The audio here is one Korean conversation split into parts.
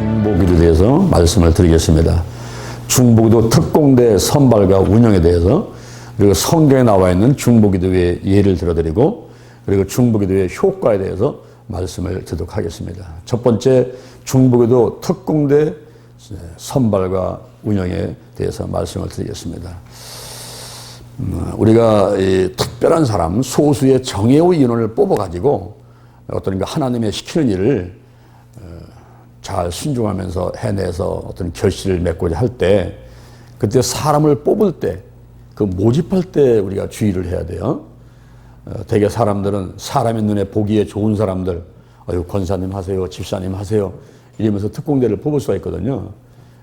중보기도에 대해서 말씀을 드리겠습니다. 중보기도 특공대 선발과 운영에 대해서, 그리고 성경에 나와 있는 중보기도의 예를 들어드리고, 그리고 중보기도의 효과에 대해서 말씀을 드리도록 하겠습니다. 첫 번째, 중보기도 특공대 선발과 운영에 대해서 말씀을 드리겠습니다. 우리가 특별한 사람, 소수의 정예의 인원을 뽑아가지고 어떤 하나님의 시키는 일을 잘 순종하면서 해내서 어떤 결실을 맺고자 할 때, 그때 사람을 뽑을 때, 그 모집할 때 우리가 주의를 해야 돼요. 대개 사람들은 사람의 눈에 보기에 좋은 사람들, 권사님 하세요, 집사님 하세요, 이러면서 특공대를 뽑을 수가 있거든요.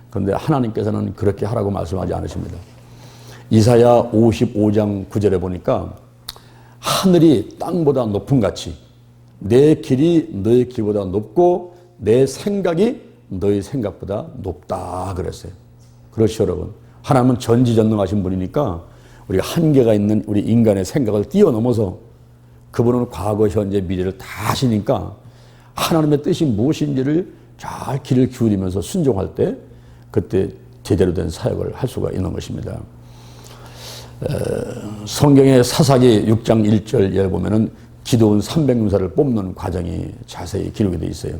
그런데 하나님께서는 그렇게 하라고 말씀하지 않으십니다. 이사야 55장 9절에 보니까 하늘이 땅보다 높음 같이 내 길이 너의 길보다 높고 내 생각이 너의 생각보다 높다 그랬어요. 그렇죠, 여러분. 하나님은 전지전능하신 분이니까 우리가 한계가 있는 우리 인간의 생각을 뛰어넘어서 그분은 과거, 현재, 미래를 다 아시니까 하나님의 뜻이 무엇인지를 잘 귀를 기울이면서 순종할 때 그때 제대로 된 사역을 할 수가 있는 것입니다. 성경의 사사기 6장 1절에 보면은 기드온 300용사를 뽑는 과정이 자세히 기록이 되어 있어요.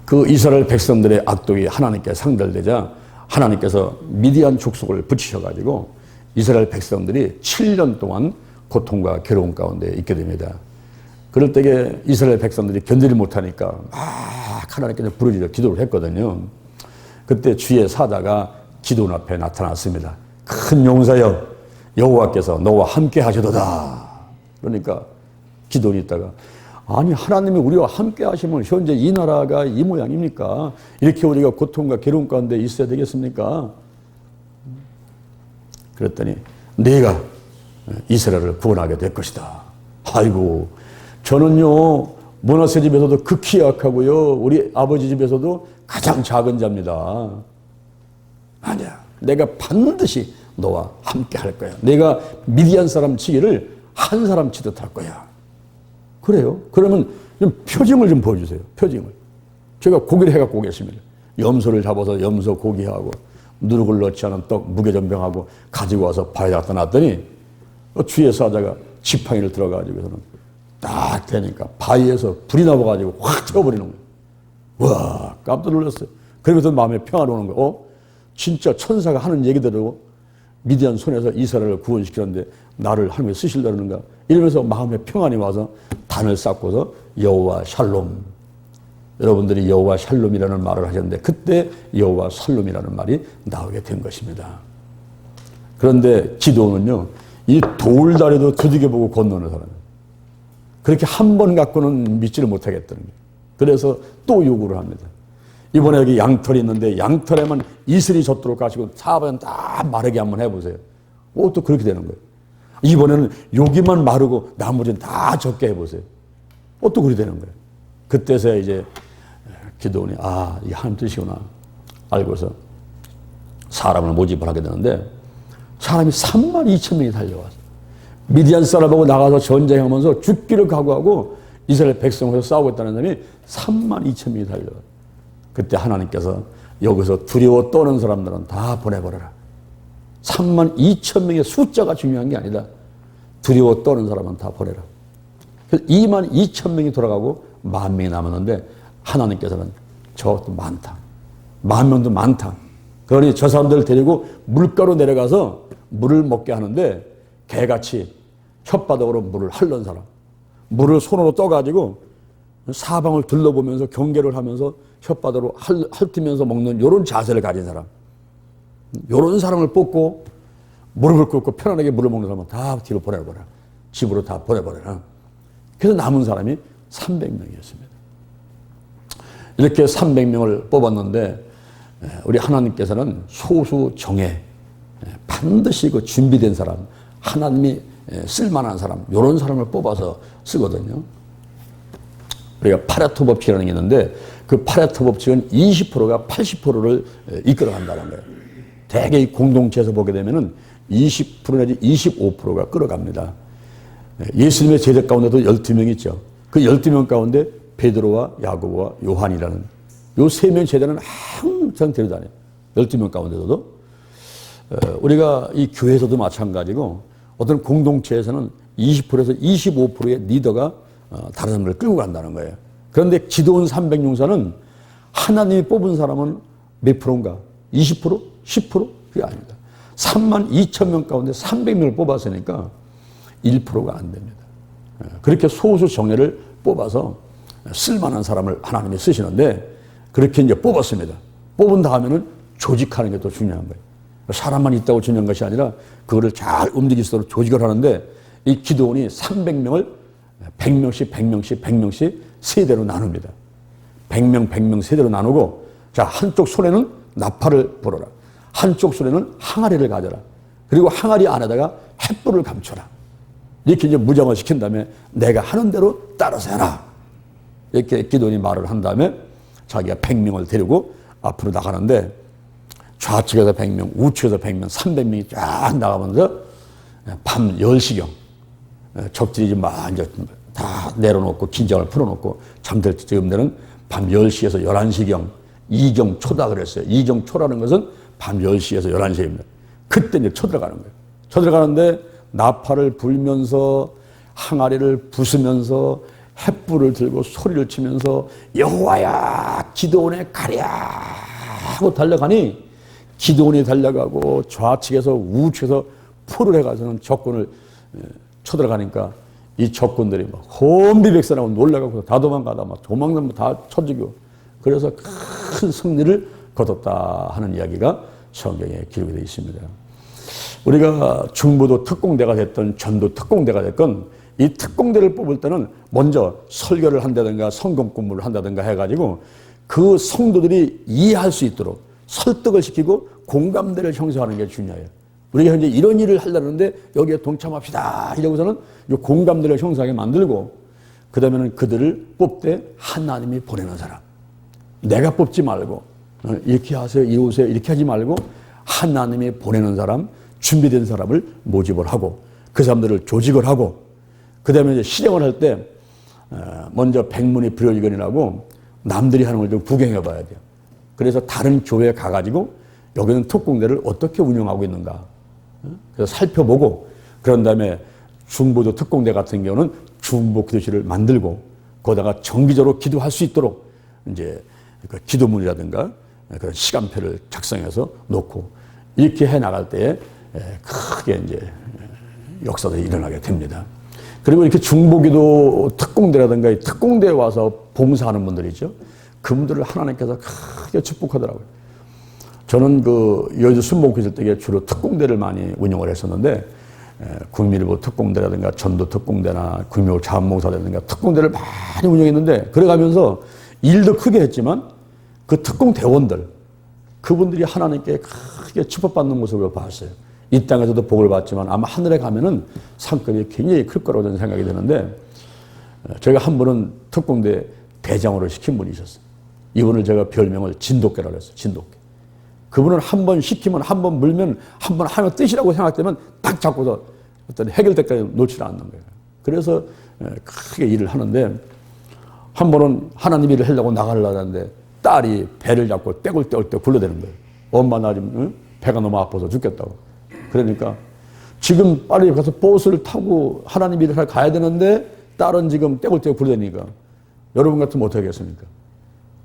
그 이스라엘 백성들의 악독이 하나님께 상달되자 하나님께서 미디안 족속을 붙이셔가지고 이스라엘 백성들이 7년 동안 고통과 괴로움 가운데 있게 됩니다. 그럴 때에 이스라엘 백성들이 견디지 못하니까 막 하나님께 부르짖어 기도를 했거든요. 그때 주의 사자가 기드온 앞에 나타났습니다. 큰 용사여, 여호와께서 너와 함께 하시도다. 그러니까 기드온이 있다가, 아니 하나님이 우리와 함께 하시면 현재 이 나라가 이 모양입니까? 이렇게 우리가 고통과 괴로움 가운데 있어야 되겠습니까? 그랬더니 네가 이스라엘을 구원하게 될 것이다. 아이고, 저는요 므낫세 집에서도 극히 약하고요 우리 아버지 집에서도 가장 작은 자입니다. 아니야, 내가 반드시 너와 함께 할 거야. 내가 미디안 사람 치기를 한 사람 치듯 할 거야. 그래요? 그러면 좀 표징을 좀 보여주세요. 표징을. 제가 고기를 해갖고 오겠습니다. 염소를 잡아서 염소 고기하고 누룩을 넣지 않은 떡 무게전병하고 가지고 와서 바위에 갖다 놨더니 주의 사자가 지팡이를 들어가지고서는 딱 되니까 바위에서 불이 나와가지고 확 태워버리는 거예요. 와, 깜짝 놀랐어요. 그러면서 마음에 평화로운 거예요. 진짜 천사가 하는 얘기대로 미디안 손에서 이스라엘을 구원시키는데 나를 하나님이 쓰실려는가 이러면서 마음에 평안이 와서 단을 쌓고서 여호와 샬롬, 여러분들이 여호와 샬롬이라는 말을 하셨는데 그때 여호와 샬롬이라는 말이 나오게 된 것입니다. 그런데 기드온은요 이 돌다리도 두들겨보고 건너는 사람이에요. 그렇게 한 번 갖고는 믿지를 못하겠다는 거예요. 그래서 또 요구를 합니다. 이번에 여기 양털이 있는데 양털에만 이슬이 젖도록 가시고 4번 다 마르게 한번 해보세요. 또 그렇게 되는 거예요. 이번에는 여기만 마르고 나머지는 다 젖게 해보세요. 또 그렇게 되는 거예요. 그때서야 이제 기드온이 이게 하나님 뜻이구나 알고서 사람을 모집을 하게 되는데 사람이 32,000명이 달려와서 미디안 사람하고 나가서 전쟁하면서 죽기를 각오하고 이스라엘 백성하고 싸우겠다는 사람이 32,000명이 달려와서 그때 하나님께서 여기서 두려워 떠는 사람들은 다 보내버려라. 32,000명의 숫자가 중요한 게 아니다. 두려워 떠는 사람은 다 보내라. 그래서 22,000명이 돌아가고 10,000명이 남았는데 하나님께서는 저것도 많다. 10,000명도 많다. 그러니 저 사람들을 데리고 물가로 내려가서 물을 먹게 하는데 개같이 혓바닥으로 물을 핥는 사람. 물을 손으로 떠가지고 사방을 둘러보면서 경계를 하면서 혓바닥으로 핥으면서 먹는 이런 자세를 가진 사람. 이런 사람을 뽑고 무릎을 꿇고 편안하게 물을 먹는 사람은 다 뒤로 보내버려라. 집으로 다 보내버려라. 그래서 남은 사람이 300명이었습니다. 이렇게 300명을 뽑았는데 우리 하나님께서는 소수 정예, 반드시 그 준비된 사람, 하나님이 쓸만한 사람, 이런 사람을 뽑아서 쓰거든요. 우리가 파레토 법칙이라는 게 있는데 그 파레토 법칙은 20%가 80%를 이끌어간다는 거예요. 대개 이 공동체에서 보게 되면은 20% 내지 25%가 끌어갑니다. 예수님의 제자 가운데도 12명 있죠. 그 12명 가운데 베드로와 야고보와 요한이라는 요 세 명 제자는 항상 데려다녀요. 12명 가운데서도. 우리가 이 교회에서도 마찬가지고 어떤 공동체에서는 20%에서 25%의 리더가 다른 사람을 끌고 간다는 거예요. 그런데 기도원 300용사는 하나님이 뽑은 사람은 몇 프로인가? 20%? 10%? 그게 아닙니다. 32,000명 가운데 300명을 뽑았으니까 1%가 안 됩니다. 그렇게 소수 정예를 뽑아서 쓸만한 사람을 하나님이 쓰시는데 그렇게 이제 뽑았습니다. 뽑은 다음에는 조직하는 게 더 중요한 거예요. 사람만 있다고 중요한 것이 아니라 그거를 잘 움직일 수 있도록 조직을 하는데 이 기도원이 300명을 100명씩 100명씩 100명씩 세대로 나눕니다. 100명 100명 세대로 나누고 자 한쪽 손에는 나팔을 불어라. 한쪽 손에는 항아리를 가져라. 그리고 항아리 안에다가 횃불을 감춰라. 이렇게 이제 무장을 시킨 다음에 내가 하는 대로 따라서 해라. 이렇게 기도원이 말을 한 다음에 자기가 100명을 데리고 앞으로 나가는데 좌측에서 100명, 우측에서 100명, 300명이 쫙 나가면서 밤 10시경 적들이 막 이제 다 내려놓고 긴장을 풀어놓고 잠들 즈음 되는 밤 10시에서 11시경, 2경 초다 그랬어요. 2경 초라는 것은 밤 10시에서 11시입니다. 그때 이제 쳐들어가는 거예요. 쳐들어가는데 나팔을 불면서 항아리를 부수면서 횃불을 들고 소리를 치면서 여호와야 기도원에 가랴 하고 달려가니 기도원이 달려가고 좌측에서 우측에서 풀을 해가서는 적군을 쳐들어가니까 이 적군들이 막 혼비백산하고 놀라가고 다 도망가다 막 도망가면 다 쳐죽이고 그래서 큰 승리를 거뒀다 하는 이야기가 성경에 기록이 되어 있습니다. 우리가 중부도 특공대가 됐던 전도 특공대가 됐건 이 특공대를 뽑을 때는 먼저 설교를 한다든가 성경 공부를 한다든가 해가지고 그 성도들이 이해할 수 있도록 설득을 시키고 공감대를 형성하는 게 중요해요. 우리가 현재 이런 일을 하려는데 여기에 동참합시다 이러고서는 이 공감대를 형성하게 만들고 그 다음에는 그들을 뽑되 하나님이 보내는 사람. 내가 뽑지 말고 이렇게 하세요 이러세요 이렇게 하지 말고 하나님이 보내는 사람 준비된 사람을 모집을 하고 그 사람들을 조직을 하고 그 다음에 이제 실행을 할 때 먼저 백문이 불여일견이라고 남들이 하는 걸 좀 구경해 봐야 돼요. 그래서 다른 교회에 가가지고 여기는 특공대를 어떻게 운영하고 있는가 그래서 살펴보고 그런 다음에 중보도 특공대 같은 경우는 중보 기도실을 만들고 거기다가 정기적으로 기도할 수 있도록 이제 그 기도문이라든가 그런 시간표를 작성해서 놓고 이렇게 해 나갈 때에 크게 이제 역사들이 일어나게 됩니다. 그리고 이렇게 중보기도 특공대라든가 특공대에 와서 봉사하는 분들이죠. 그분들을 하나님께서 크게 축복하더라고요. 저는 그 여의도 순복고 있을 때 주로 특공대를 많이 운영을 했었는데 국민일보 특공대라든가 전도 특공대나 국민일보 자원봉사라든가 특공대를 많이 운영했는데 그래가면서 일도 크게 했지만 그 특공대원들 그분들이 하나님께 크게 축복받는 모습을 봤어요. 이 땅에서도 복을 받지만 아마 하늘에 가면은 상급이 굉장히 클 거라고 저는 생각이 드는데 제가 한 분은 특공대 대장으로 시킨 분이 있었어요. 이분을 제가 별명을 진돗개라고 했어요. 진돗개. 그분은 한 번 시키면 한 번 물면 한 번 하면 뜻이라고 생각되면 딱 잡고서 어떤 해결때까지 놓지 않는 거예요. 그래서 크게 일을 하는데 한 번은 하나님 일을 하려고 나가려고 하는데 딸이 배를 잡고 떼굴떼굴 굴러대는 거예요. 엄마 나 지금 배가 너무 아파서 죽겠다고. 그러니까 지금 빨리 가서 버스를 타고 하나님 일을 하러 가야 되는데 딸은 지금 떼굴떼굴 굴러대니까 여러분 같으면 어떻게 하겠습니까?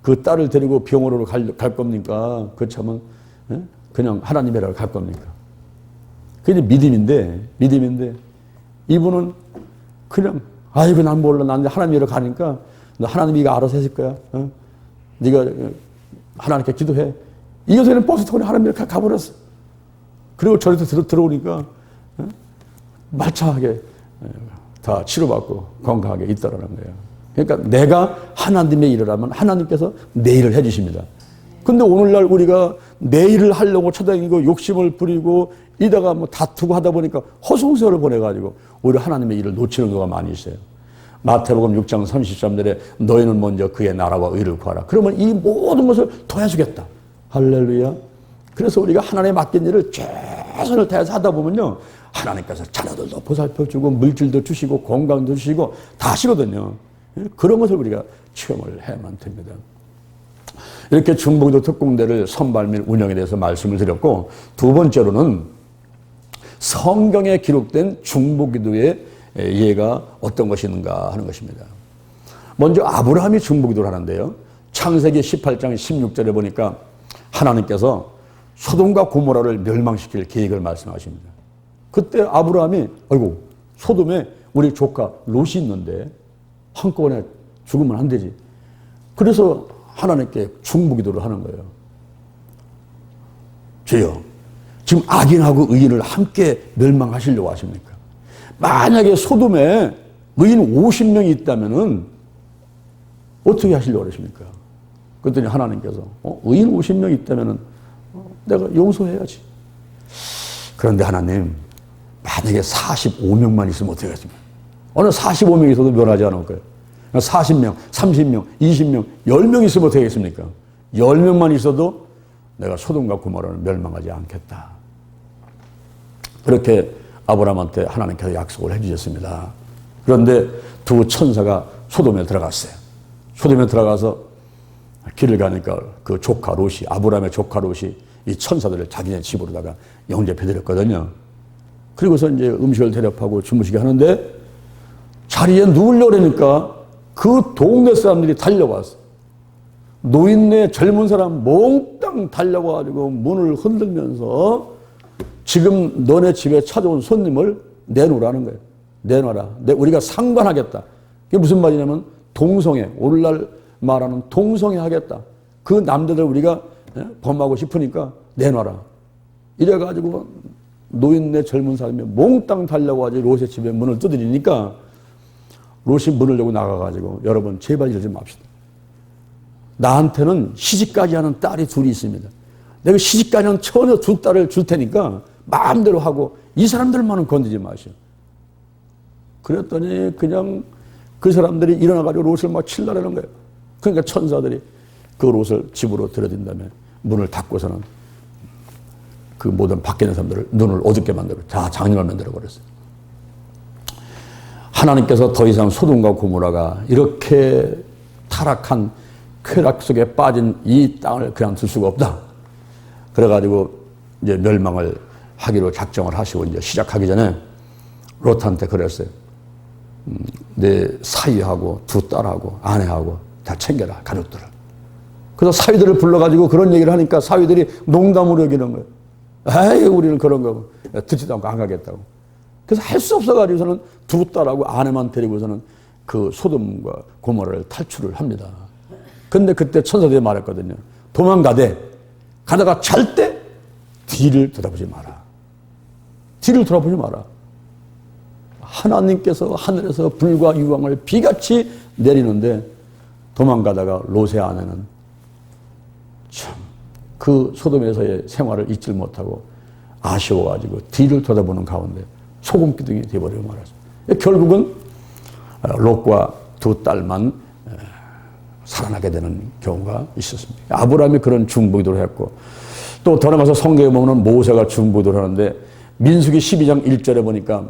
그 딸을 데리고 병원으로 갈 겁니까? 그렇다면 그냥 하나님 일하러 갈 겁니까? 그게 믿음인데 이분은 그냥 아이고 난 몰라 난 하나님 일하러 가니까 너 하나님이 이거 알아서 했을 거야. 네가 하나님께 기도해. 이어서 그냥 버스 타고 하나님 일하러 가버렸어. 그리고 저리서 들어오니까 말창하게 다 치료받고 건강하게 있더라는 거예요. 그러니까 내가 하나님의 일을 하면 하나님께서 내 일을 해주십니다. 근데 오늘날 우리가 내 일을 하려고 쳐다니고 욕심을 부리고 이다가 뭐 다투고 하다 보니까 허송세월을 보내가지고 오히려 하나님의 일을 놓치는 경우가 많이 있어요. 마태복음 6장 33절에 너희는 먼저 그의 나라와 의를 구하라. 그러면 이 모든 것을 더해주겠다. 할렐루야. 그래서 우리가 하나님의 맡긴 일을 최선을 다해서 하다 보면요. 하나님께서 자녀들도 보살펴주고 물질도 주시고 건강도 주시고 다 하시거든요. 그런 것을 우리가 체험을 해야만 됩니다. 이렇게 중보기도 특공대를 선발 및 운영에 대해서 말씀을 드렸고, 두 번째로는 성경에 기록된 중보기도의 예가 어떤 것이 있는가 하는 것입니다. 먼저 아브라함이 중보기도를 하는데요. 창세기 18장 16절에 보니까 하나님께서 소돔과 고모라를 멸망시킬 계획을 말씀하십니다. 그때 아브라함이 아이고 소돔에 우리 조카 롯이 있는데 한꺼번에 죽으면 안 되지. 그래서 하나님께 중보기도를 하는 거예요. 주여, 지금 악인하고 의인을 함께 멸망하시려고 하십니까? 만약에 소돔에 의인 50명이 있다면은 어떻게 하시려고 그러십니까? 그랬더니 하나님께서 의인 50명이 있다면은 내가 용서해야지. 그런데 하나님, 만약에 45명만 있으면 어떻게 하십니까? 어느 45명이 있어도 멸하지 않을 거예요. 40명, 30명, 20명, 10명 있으면 어떻게 하겠습니까? 10명만 있어도 내가 소돔과 고모라를 멸망하지 않겠다. 그렇게 아브라함한테 하나님께서 약속을 해주셨습니다. 그런데 두 천사가 소돔에 들어갔어요. 소돔에 들어가서 길을 가니까 그 조카 롯이, 아브라함의 조카 롯이 이 천사들을 자기네 집으로다가 영접해드렸거든요. 그리고서 이제 음식을 대접하고 주무시게 하는데 자리에 누우려고 그러니까 그 동네 사람들이 달려왔어. 노인네 젊은 사람 몽땅 달려와가지고 문을 흔들면서 지금 너네 집에 찾아온 손님을 내놓으라는 거예요. 내놔라. 우리가 상관하겠다. 그게 무슨 말이냐면 동성애, 오늘날 말하는 동성애 하겠다. 그 남자들 우리가 범하고 싶으니까 내놔라. 이래가지고 노인네 젊은 사람이 몽땅 달려와가지고 롯의 집에 문을 두드리니까 롯이 문을 열고 나가가지고 여러분 제발 이러지 맙시다. 나한테는 시집까지 하는 딸이 둘이 있습니다. 내가 시집까지 하는 처녀 두 딸을 줄 테니까 마음대로 하고 이 사람들만은 건드리지 마시오. 그랬더니 그냥 그 사람들이 일어나가지고 롯을 막 칠라라는 거예요. 그러니까 천사들이 그 롯을 집으로 들여든 다음에 문을 닫고서는 그 모든 밖에 있는 사람들을 눈을 어둡게 만들고 다 장님을 만들어 버렸어요. 하나님께서 더 이상 소돔과 고모라가 이렇게 타락한 쾌락 속에 빠진 이 땅을 그냥 둘 수가 없다. 그래가지고 이제 멸망을 하기로 작정을 하시고 이제 시작하기 전에 롯한테 그랬어요. 내 사위하고 두 딸하고 아내하고 다 챙겨라, 가족들을. 그래서 사위들을 불러가지고 그런 얘기를 하니까 사위들이 농담으로 여기는 거예요. 에이, 우리는 그런 거 듣지도 않고 안 가겠다고. 그래서 할 수 없어가지고서는 두 딸하고 아내만 데리고서는 그 소돔과 고모라를 탈출을 합니다. 근데 그때 천사들이 말했거든요. 도망가되 가다가 잘 때 뒤를 돌아보지 마라. 뒤를 돌아보지 마라. 하나님께서 하늘에서 불과 유황을 비같이 내리는데 도망가다가 롯의 아내는 참 그 소돔에서의 생활을 잊지 못하고 아쉬워가지고 뒤를 돌아보는 가운데 소금기둥이 되어버리고 말았어요. 결국은 롯과 두 딸만 살아나게 되는 경우가 있었습니다. 아브라함이 그런 중보기도를 했고 또 더 나가서 성경에 보면 모세가 중보기도를 하는데 민수기 12장 1절에 보니까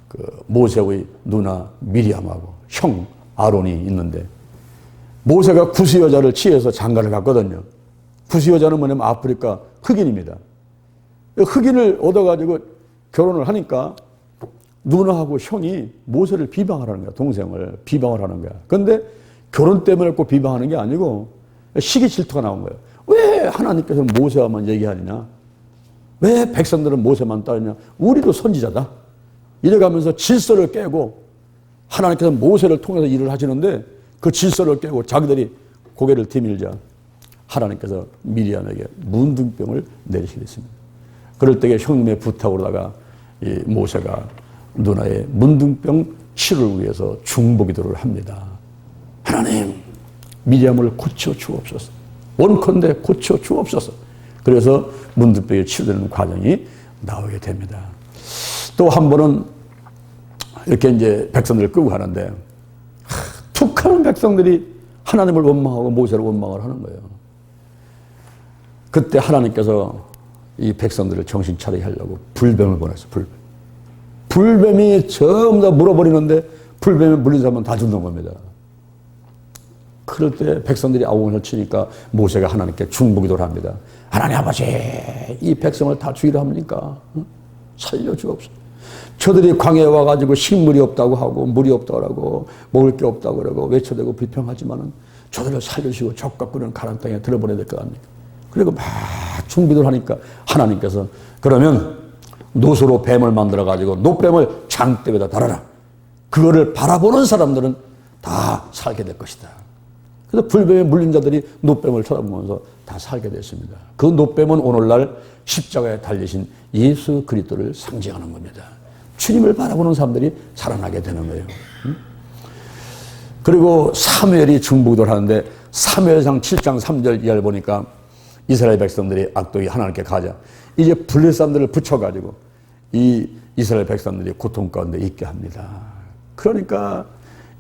그 모세의 누나 미리암하고 형 아론이 있는데 모세가 구스 여자를 취해서 장가를 갔거든요. 구스 여자는 뭐냐면 아프리카 흑인입니다. 흑인을 얻어가지고 결혼을 하니까 누나하고 형이 모세를 비방을 하는 거야. 동생을 비방을 하는 거야. 그런데 결혼 때문에 꼭 비방하는 게 아니고 시기 질투가 나온 거예요. 왜 하나님께서 모세와만 얘기하느냐? 왜 백성들은 모세만 따르냐? 우리도 선지자다. 이래가면서 질서를 깨고 하나님께서 모세를 통해서 일을 하시는데 그 질서를 깨고 자기들이 고개를 디밀자 하나님께서 미리암에게 문둥병을 내리시게 됐습니다. 그럴 때에 형님의 부탁으로다가 이 모세가 누나의 문둥병 치료를 위해서 중보기도를 합니다. 하나님, 미리암을 고쳐 주옵소서. 원컨대 고쳐 주옵소서. 그래서 문둥병이 치료되는 과정이 나오게 됩니다. 또 한 번은 이렇게 이제 백성들을 끌고 가는데 툭 하는 백성들이 하나님을 원망하고 모세를 원망을 하는 거예요. 그때 하나님께서 이 백성들을 정신 차리게 하려고 불뱀을 보냈어요. 불뱀이 전부 다 물어버리는데 불뱀에 물린 사람은 다 죽는 겁니다. 그럴 때 백성들이 아웅을 치니까 모세가 하나님께 중보기도를 합니다. 하나님 아버지, 이 백성을 다 죽이려 합니까? 살려주옵소서. 저들이 광야에 와가지고 식물이 없다고 하고 물이 없다고 하고 먹을 게 없다고 그러고 외쳐대고 비평하지만은 저들을 살려주시고 적과 꿀은 가나안 땅에 들어보내야 될 것 아닙니까? 그리고 막 중비도를 하니까 하나님께서 그러면 노소로 뱀을 만들어가지고 노뱀을 장대에다 달아라. 그거를 바라보는 사람들은 다 살게 될 것이다. 그래서 불뱀에 물린 자들이 노뱀을 쳐다보면서 다 살게 됐습니다. 그 노뱀은 오늘날 십자가에 달리신 예수 그리스도를 상징하는 겁니다. 주님을 바라보는 사람들이 살아나게 되는 거예요. 그리고 사무엘이 중보기도를 하는데 사무엘상 7장 3절 이하를 보니까 이스라엘 백성들이 악독이 하나님께 가자. 이제 블레셋 사람들을 붙여가지고 이 이스라엘 백성들이 고통 가운데 있게 합니다. 그러니까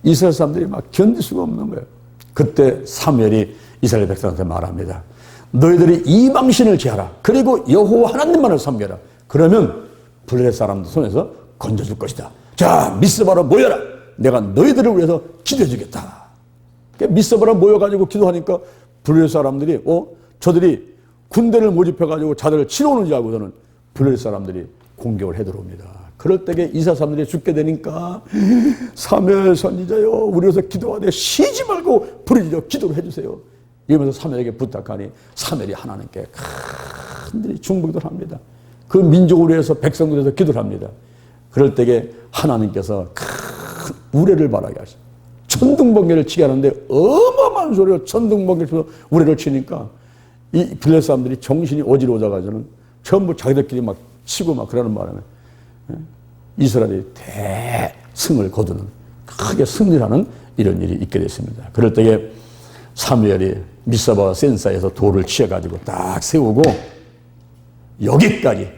이스라엘 사람들이 막 견딜 수가 없는 거예요. 그때 사무엘이 이스라엘 백성한테 말합니다. 너희들이 이방신을 제하라. 그리고 여호와 하나님만을 섬겨라. 그러면 블레셋 사람들 손에서 건져줄 것이다. 자, 미스바로 모여라. 내가 너희들을 위해서 기도해 주겠다. 미스바로 모여가지고 기도하니까 블레셋 사람들이 저들이 군대를 모집해가지고 자들을 치러오는 줄 알고서는 블레셋 사람들이 공격을 해 들어옵니다. 그럴 때에 이스라엘 사람들이 죽게 되니까 사무엘 선지자여 우리 위해서 기도하되 쉬지 말고 부르짖어 기도를 해주세요. 이러면서 사무엘에게 부탁하니 사무엘이 하나님께 간절히 중보기도를 합니다. 그 민족을 위해서 백성을 위해서 기도를 합니다. 그럴 때에 하나님께서 큰 우레를 바라게 하시죠. 천둥번개를 치게 하는데 어마어마한 소리로 천둥번개를 쳐서 우레를 치니까 이 블레셋 사람들이 정신이 어지러워져가지고는 전부 자기들끼리 막 치고 막 그러는 바람에 이스라엘이 대승을 거두는 크게 승리하는 이런 일이 있게 됐습니다. 그럴 때에 사무엘이 미사바와 센사에서 돌을 치어가지고 딱 세우고 여기까지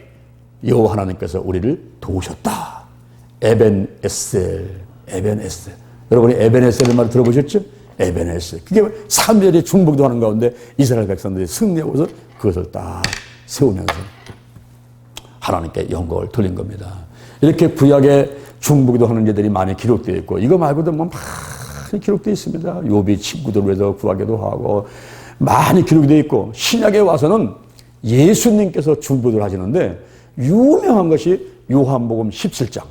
여호와 하나님께서 우리를 도우셨다. 에벤에셀. 여러분이 에벤에셀의 말 들어보셨죠? 에벤에셀. 그게 사무엘이 중보기도 하는 가운데 이스라엘 백성들이 승리하고서 그것을 딱 세우면서 하나님께 영광을 돌린 겁니다. 이렇게 구약에 중보기도 하는 예들이 많이 기록되어 있고 이거 말고도 뭐 많이 기록되어 있습니다. 욥이 친구들을 위해서 구하기도 하고 많이 기록이 되어 있고 신약에 와서는 예수님께서 중보기도를 하시는데 유명한 것이 요한복음 17장.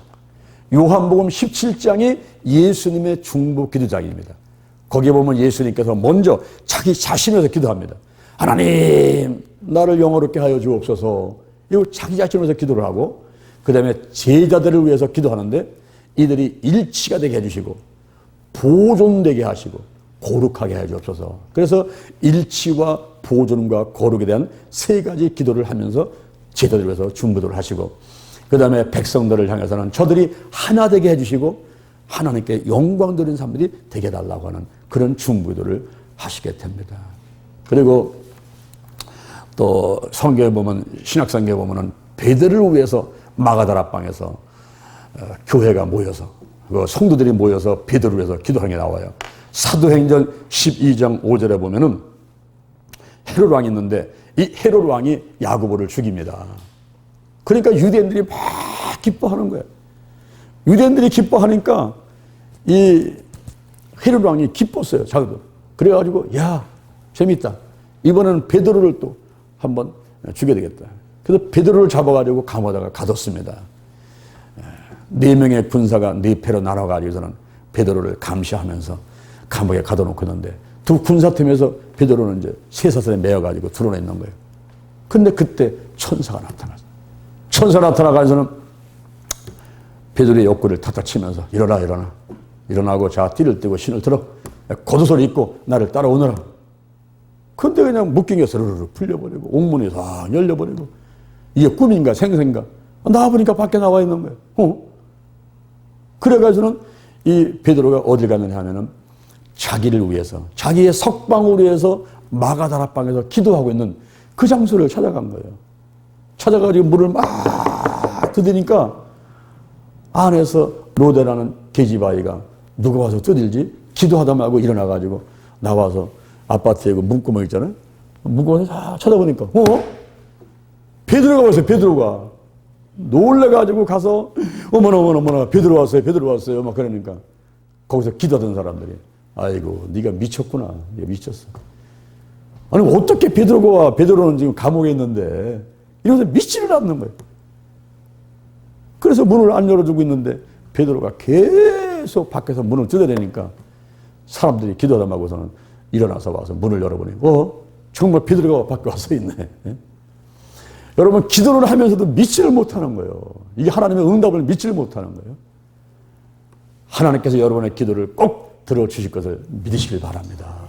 요한복음 17장이 예수님의 중보기도장입니다. 거기에 보면 예수님께서 먼저 자기 자신에서 기도합니다. 하나님 나를 영화롭게 하여 주옵소서. 이거 자기 자신에서 기도를 하고 그 다음에 제자들을 위해서 기도하는데 이들이 일치가 되게 해주시고 보존되게 하시고 거룩하게 해 주옵소서. 그래서 일치와 보존과 거룩에 대한 세 가지 기도를 하면서 제자들을 위해서 중보기도를 하시고 그 다음에 백성들을 향해서는 저들이 하나 되게 해주시고 하나님께 영광 드리는 사람들이 되게 해달라고 하는 그런 중보기도를 하시게 됩니다. 그리고 또 성경에 보면 신약성경에 보면은 베드로를 위해서 마가다락방에서 교회가 모여서 그 성도들이 모여서 베드로를 위해서 기도하는 게 나와요. 사도행전 12장 5절에 보면은 헤롯 왕이 있는데 이 헤롯 왕이 야고보를 죽입니다. 그러니까 유대인들이 막 기뻐하는 거예요. 유대인들이 기뻐하니까 이 헤롯 왕이 기뻤어요. 자기도. 그래가지고 야 재밌다. 이번에는 베드로를 또 한번 죽여야 되겠다. 그래서 베드로를 잡아가지고 감옥에다가 가뒀습니다. 4명의 군사가 4패로 나눠가지고서는 베드로를 감시하면서 감옥에 가둬놓고 있는데 두 군사팀에서 베드로는 이제 쇠사슬에 매어가지고 드러나 있는 거예요. 근데 그때 천사가 나타났어요. 천사가 나타나가서는 베드로의 옆구리를 탁탁 치면서 일어나. 일어나고 자 띠를 띠고 신을 들어. 겉옷을 입고 나를 따라오너라. 근데 그냥 묶인 게 스르르 풀려버리고 옥문이 다 열려버리고 이게 꿈인가 생생인가 나와보니까 밖에 나와 있는 거예요. 그래가지고는 이 베드로가 어딜 갔느냐 하면은 자기를 위해서 자기의 석방을 위해서 마가다락방에서 기도하고 있는 그 장소를 찾아간 거예요. 찾아가지고 물을 막 드디니까 안에서 로데라는 계집아이가 누가 와서 떠들지 기도하다 말고 일어나가지고 나와서 아파트에 그 문구멍 있잖아요. 문구멍에 다 쳐다보니까 베드로가 왔어요. 베드로가 놀래가지고 가서 어머나 베드로 왔어요. 막 그러니까 거기서 기도하던 사람들이 아이고, 네가 미쳤구나. 네가 미쳤어. 아니, 어떻게 베드로는 지금 감옥에 있는데 이러면서 믿지를 않는 거예요. 그래서 문을 안 열어주고 있는데 베드로가 계속 밖에서 문을 두드리니까 사람들이 기도하다 말고서는 일어나서 와서 문을 열어보니 정말 베드로가 밖에 와서 있네. 예? 여러분, 기도를 하면서도 믿지를 못하는 거예요. 이게 하나님의 응답을 믿지를 못하는 거예요. 하나님께서 여러분의 기도를 꼭 들어주실 것을 믿으시길 바랍니다.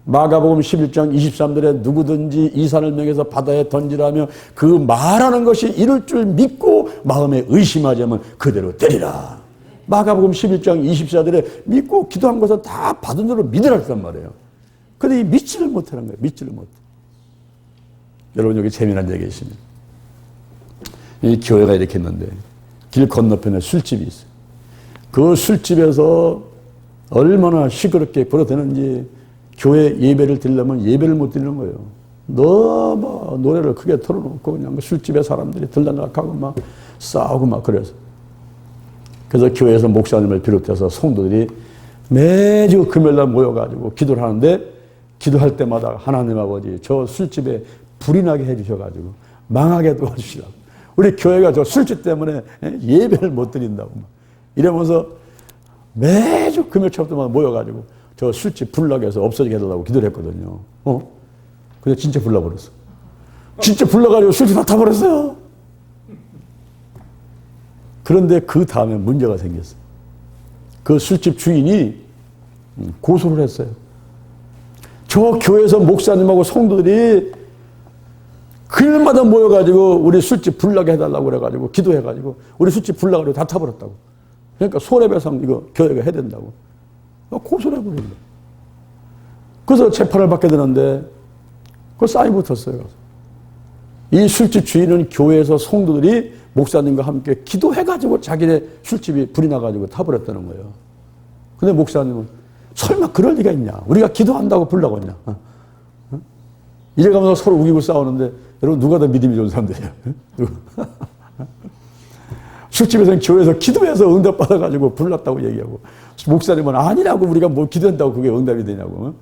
마가복음 11장 23절에 누구든지 이 산을 명해서 바다에 던지라며 그 말하는 것이 이룰 줄 믿고 마음에 의심하지 않으면 그대로 되리라. 마가복음 11장 24절에 믿고 기도한 것은 다 받은 줄로 믿으라 했단 말이에요. 근데 믿지를 못하는 거예요. 믿지를 못해. 여러분, 여기 재미난 얘기 있습니다. 이 교회가 이렇게 있는데 길 건너편에 술집이 있어요. 그 술집에서 얼마나 시끄럽게 벌어대는지 교회 예배를 드리려면 예배를 못 드리는 거예요. 너무 노래를 크게 틀어놓고 그냥 술집에 사람들이 들락날락하고 막 싸우고 막 그래서. 그래서 교회에서 목사님을 비롯해서 성도들이 매주 금요일날 모여가지고 기도를 하는데 기도할 때마다 하나님 아버지 저 술집에 불이 나게 해주셔가지고 망하게 도와주시라고. 우리 교회가 저 술집 때문에 예배를 못 드린다고 막 이러면서 매주 금요일처럼 모여가지고 저 술집 불나게 해서 없어지게 해달라고 기도를 했거든요. 근데 진짜 불나버렸어. 진짜 불나가지고 술집 다 타버렸어요. 그런데 그 다음에 문제가 생겼어요. 그 술집 주인이 고소를 했어요. 저 교회에서 목사님하고 성도들이 그일마다 모여가지고 우리 술집 불나게 해달라고 그래가지고 기도해가지고 우리 술집 불나가지고 다 타버렸다고. 그러니까 손해배상 이거 교회가 해야 된다고. 고소를 해버린 거예요. 그래서 재판을 받게 되는데 그 싸이 붙었어요. 이 술집 주인은 교회에서 성도들이 목사님과 함께 기도해가지고 자기네 술집이 불이 나가지고 타버렸다는 거예요. 근데 목사님은 설마 그럴 리가 있냐? 우리가 기도한다고 불나겠냐? 이래가면서 서로 우기고 싸우는데 여러분 누가 더 믿음이 좋은 사람들이에요? 술집에서는 교회에서 기도해서 응답받아가지고 불났다고 얘기하고 목사님은 아니라고 우리가 뭐 기도한다고 그게 응답이 되냐고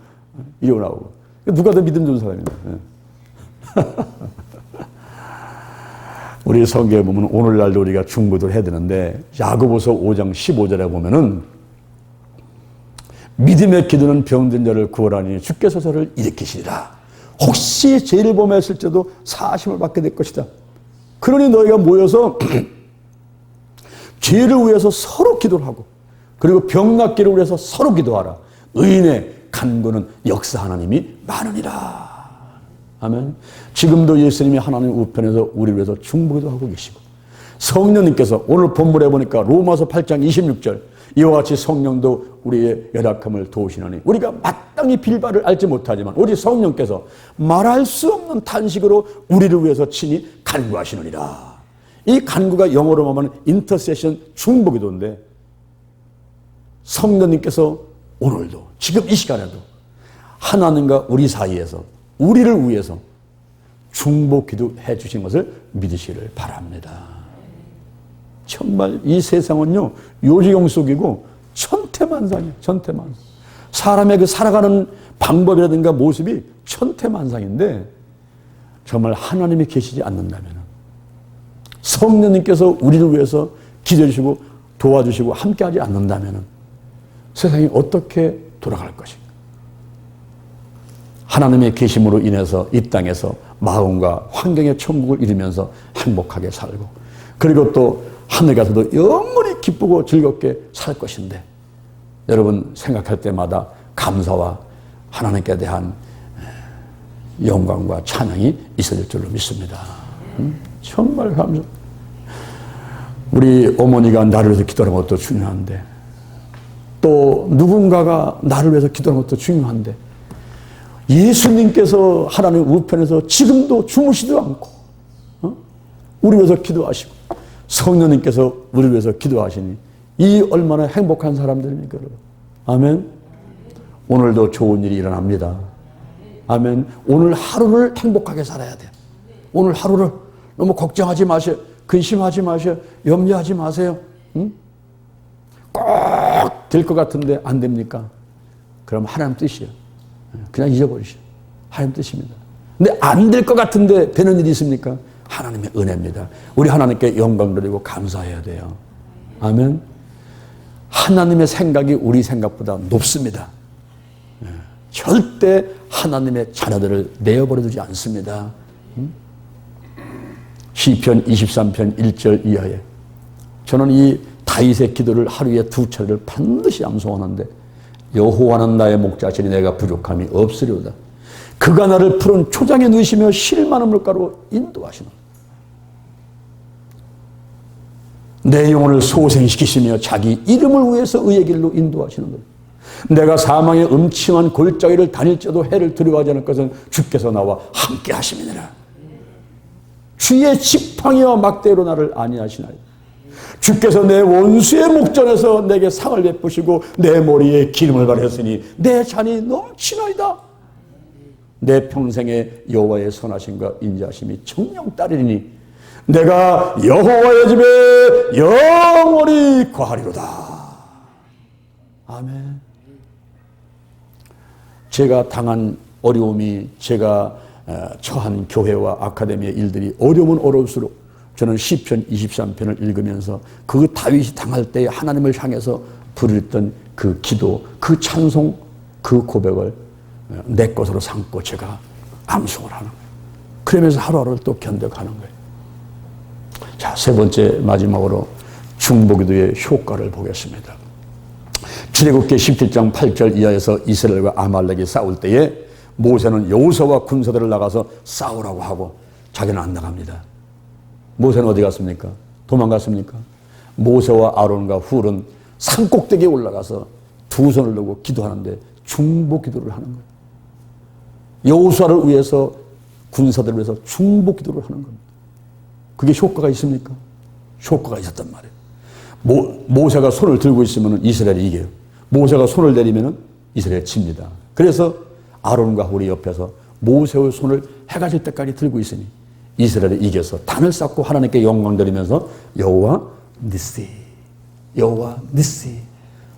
이러고 나오고 누가 더 믿음 좋은 사람이냐? 우리 성경에 보면 오늘날도 우리가 중보를 해야 되는데 야고보서 5장 15절에 보면은 믿음의 기도는 병든 자를 구원하니 주께서 저를 일으키시리라. 혹시 죄를 범했을지도 사심을 받게 될 것이다. 그러니 너희가 모여서 죄를 위해서 서로 기도를 하고 그리고 병 낫기를 위해서 서로 기도하라. 의인의 간구는 역사 하나님이 많으니라. 아멘. 지금도 예수님이 하나님 우편에서 우리를 위해서 중보기도 하고 계시고 성령님께서 오늘 본문에 보니까 로마서 8장 26절 이와 같이 성령도 우리의 연약함을 도우시나니 우리가 마땅히 빌바를 알지 못하지만 오직 성령께서 말할 수 없는 탄식으로 우리를 위해서 친히 간구하시느니라. 이 간구가 영어로 하면 인터세션 중보기도인데 성령님께서 오늘도 지금 이 시간에도 하나님과 우리 사이에서 우리를 위해서 중보기도 해주신 것을 믿으시기를 바랍니다. 정말 이 세상은요 요지경 속이고 천태만상이에요. 천태만상. 사람의 그 살아가는 방법이라든가 모습이 천태만상인데 정말 하나님이 계시지 않는다면 성령님께서 우리를 위해서 기도해 주시고 도와주시고 함께하지 않는다면 세상이 어떻게 돌아갈 것인가. 하나님의 계심으로 인해서 이 땅에서 마음과 환경의 천국을 이루면서 행복하게 살고 그리고 또 하늘 가서도 영원히 기쁘고 즐겁게 살 것인데 여러분 생각할 때마다 감사와 하나님께 대한 영광과 찬양이 있어질 줄로 믿습니다. 정말 감사. 우리 어머니가 나를 위해서 기도하는 것도 중요한데 또 누군가가 나를 위해서 기도하는 것도 중요한데 예수님께서 하나님 우편에서 지금도 주무시지도 않고 우리 위해서 기도하시고 성령님께서 우리 위해서 기도하시니 이 얼마나 행복한 사람들입니까? 아멘. 오늘도 좋은 일이 일어납니다. 아멘. 오늘 하루를 행복하게 살아야 돼요. 오늘 하루를 너무 걱정하지 마세요. 근심하지 마세요. 염려하지 마세요. 꼭 될 것 같은데 안 됩니까? 그럼 하나님 뜻이에요. 그냥 잊어버리시오. 하나님 뜻입니다. 근데 안 될 것 같은데 되는 일이 있습니까? 하나님의 은혜입니다. 우리 하나님께 영광 드리고 감사해야 돼요. 아멘. 하나님의 생각이 우리 생각보다 높습니다. 절대 하나님의 자녀들을 내어버려 두지 않습니다. 시편 23편 1절 이하에 저는 이 다윗의 기도를 하루에 2차례를 반드시 암송하는데 여호와는 나의 목자시니 내가 부족함이 없으리로다. 그가 나를 푸른 초장에 넣으시며 실 많은 물가로 인도하시는 내 영혼을 소생시키시며 자기 이름을 위해서 의의 길로 인도하시는 것. 내가 사망의 음침한 골짜기를 다닐지라도 해를 두려워하지 않을 것은 주께서 나와 함께 하심이니라. 주의 지팡이와 막대로 나를 안위하시나이다. 주께서 내 원수의 목전에서 내게 상을 베푸시고 내 머리에 기름을 바르셨으니 내 잔이 넘치나이다. 내 평생에 여호와의 선하심과 인자하심이 정녕 따르리니 내가 여호와의 집에 영원히 거하리로다. 아멘. 제가 당한 어려움이, 제가 처한 교회와 아카데미의 일들이 어려우면 어려울수록 저는 시편 23편을 읽으면서 그 다윗이 당할 때 하나님을 향해서 부르던 그 기도, 그 찬송, 그 고백을 내 것으로 삼고 제가 암송을 하는 거예요. 그러면서 하루하루를 또 견뎌가는 거예요. 자, 세 번째 마지막으로 중보기도의 효과를 보겠습니다. 출애굽기 17장 8절 이하에서 이스라엘과 아말렉이 싸울 때에 모세는 여호수아와 군사들을 나가서 싸우라고 하고 자기는 안 나갑니다. 모세는 어디 갔습니까? 도망갔습니까? 모세와 아론과 훌은 산꼭대기에 올라가서 두 손을 들고 기도하는데 중보기도를 하는 거예요. 여호수아를 위해서, 군사들을 위해서 중보기도를 하는 겁니다. 그게 효과가 있습니까? 효과가 있었단 말이에요. 모세가 손을 들고 있으면 이스라엘이 이겨요. 모세가 손을 내리면 이스라엘이 집니다. 그래서 아론과 훌이 옆에서 모세의 손을 해가 질 때까지 들고 있으니 이스라엘이 이겨서 단을 쌓고 하나님께 영광 드리면서 여호와 니시, 여호와 니시.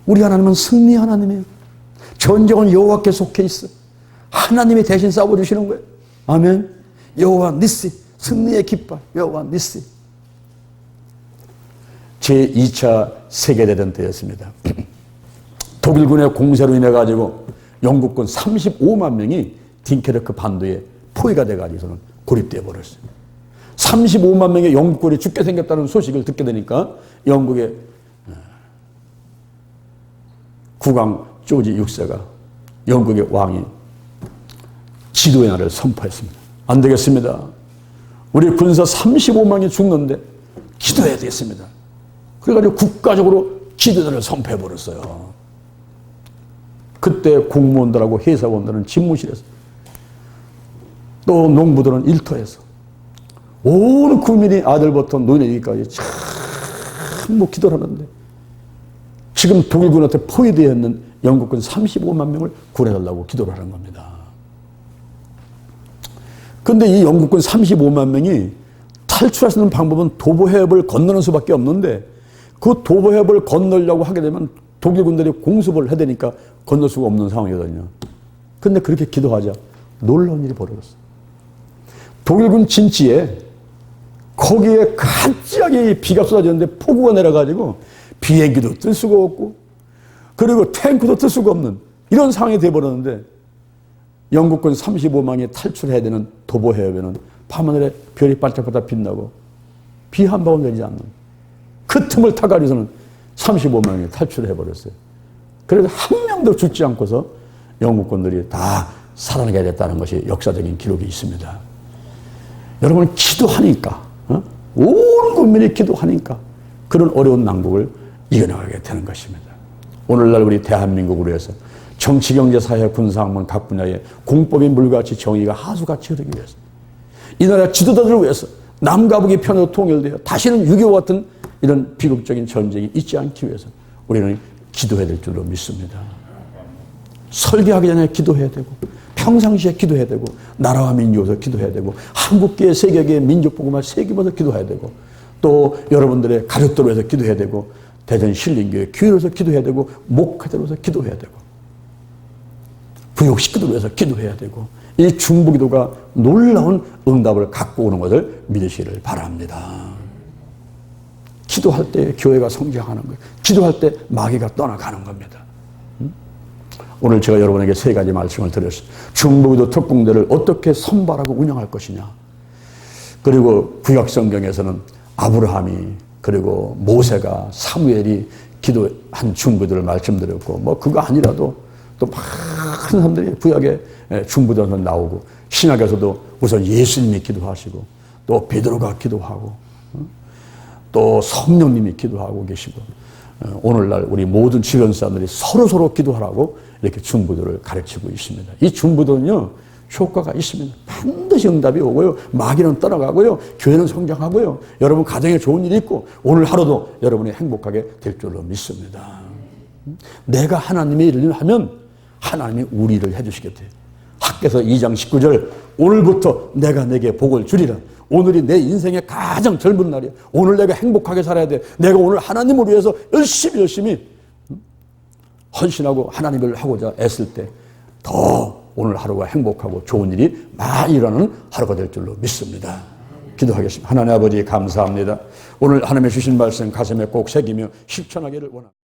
우리 하나님은 승리 하나님이에요. 전쟁은 여호와께 속해 있어. 하나님이 대신 싸워주시는 거예요. 아멘. 여호와 니시, 승리의 깃발, 여호와 니시. 제2차 세계대전 때였습니다. 독일군의 공세로 인해 가지고 영국군 35만 명이 딩케르크 반도에 포위가 돼가지고서는 고립되어 버렸어요. 35만 명의 영국군이 죽게 생겼다는 소식을 듣게 되니까 영국의 국왕 조지 6세가 영국의 왕이 지도의 날을 선포했습니다. 안 되겠습니다. 우리 군사 35만이 죽는데 기도해야 되겠습니다. 그래가지고 국가적으로 기도단을 선포해버렸어요. 그때 공무원들하고 회사원들은 집무실에서, 또 농부들은 일터에서, 온 국민이 아들부터 노인에게까지 참 기도를 하는데 지금 독일군한테 포위되어 있는 영국군 35만 명을 구해달라고 기도를 하는 겁니다. 그런데 이 영국군 35만 명이 탈출할 수 있는 방법은 도보해협을 건너는 수밖에 없는데 그 도보해협을 건너려고 하게 되면 독일군들이 공습을 해야 되니까 건널 수가 없는 상황이거든요. 그런데 그렇게 기도하자 놀라운 일이 벌어졌어요. 독일군 진지에 거기에 갑자기 비가 쏟아졌는데 폭우가 내려가지고 비행기도 뜰 수가 없고 그리고 탱크도 뜰 수가 없는 이런 상황이 돼버렸는데 영국군 35만이 탈출해야 되는 도보해협에는 밤하늘에 별이 반짝반짝 빛나고 비 한 방울 내리지 않는 그 틈을 타가지고서는 35만이 탈출해버렸어요. 그래서 한 명도 죽지 않고서 영국군들이 다 살아나게 됐다는 것이 역사적인 기록이 있습니다. 여러분 기도하니까 온 국민이 기도하니까 그런 어려운 난국을 이겨나가게 되는 것입니다. 오늘날 우리 대한민국을 위해서 정치, 경제, 사회, 군사, 학문 각 분야에 공법이 물같이 정의가 하수같이 흐르기 위해서 이 나라 지도자들을 위해서 남과 북이 편으로 통일되어 다시는 6.25 같은 이런 비극적인 전쟁이 있지 않기 위해서 우리는 기도해야 될 줄로 믿습니다. 설교하기 전에 기도해야 되고 평상시에 기도해야 되고 나라와 민족에서 기도해야 되고 한국계, 세계계, 민족복음화 세계에서 기도해야 되고 또 여러분들의 가족들을 위해서 기도해야 되고 대전 신림교회 교회로서 기도해야 되고 목회자로서 기도해야 되고 구역 식구들을 위해서 기도해야 되고 이 중보기도가 놀라운 응답을 갖고 오는 것을 믿으시기를 바랍니다. 기도할 때 교회가 성장하는 거예요. 기도할 때 마귀가 떠나가는 겁니다. 오늘 제가 여러분에게 세 가지 말씀을 드렸어요. 중보기도 특공대를 어떻게 선발하고 운영할 것이냐. 그리고 구약 성경에서는 아브라함이 그리고 모세가 사무엘이 기도한 중보기도를 말씀드렸고 뭐 그거 아니라도 또 많은 사람들이 구약에 중보기도가 나오고 신약에서도 우선 예수님이 기도하시고 또 베드로가 기도하고 또 성령님이 기도하고 계시고 오늘날 우리 모든 주변 사람들이 서로 기도하라고 이렇게 중보기도를 가르치고 있습니다. 이 중보기도는요 효과가 있습니다. 반드시 응답이 오고요. 마귀는 떠나가고요. 교회는 성장하고요. 여러분 가정에 좋은 일이 있고 오늘 하루도 여러분이 행복하게 될 줄로 믿습니다. 내가 하나님의 일을 하면 하나님이 우리 일을 해주시겠대요. 학개서 2장 19절 오늘부터 내가 내게 복을 주리라. 오늘이 내 인생의 가장 젊은 날이야. 오늘 내가 행복하게 살아야 돼. 내가 오늘 하나님을 위해서 열심히 헌신하고 하나님을 하고자 애쓸 때 더 오늘 하루가 행복하고 좋은 일이 많이 일어나는 하루가 될 줄로 믿습니다. 기도하겠습니다. 하나님 아버지 감사합니다. 오늘 하나님의 주신 말씀 가슴에 꼭 새기며 실천하기를 원합니다.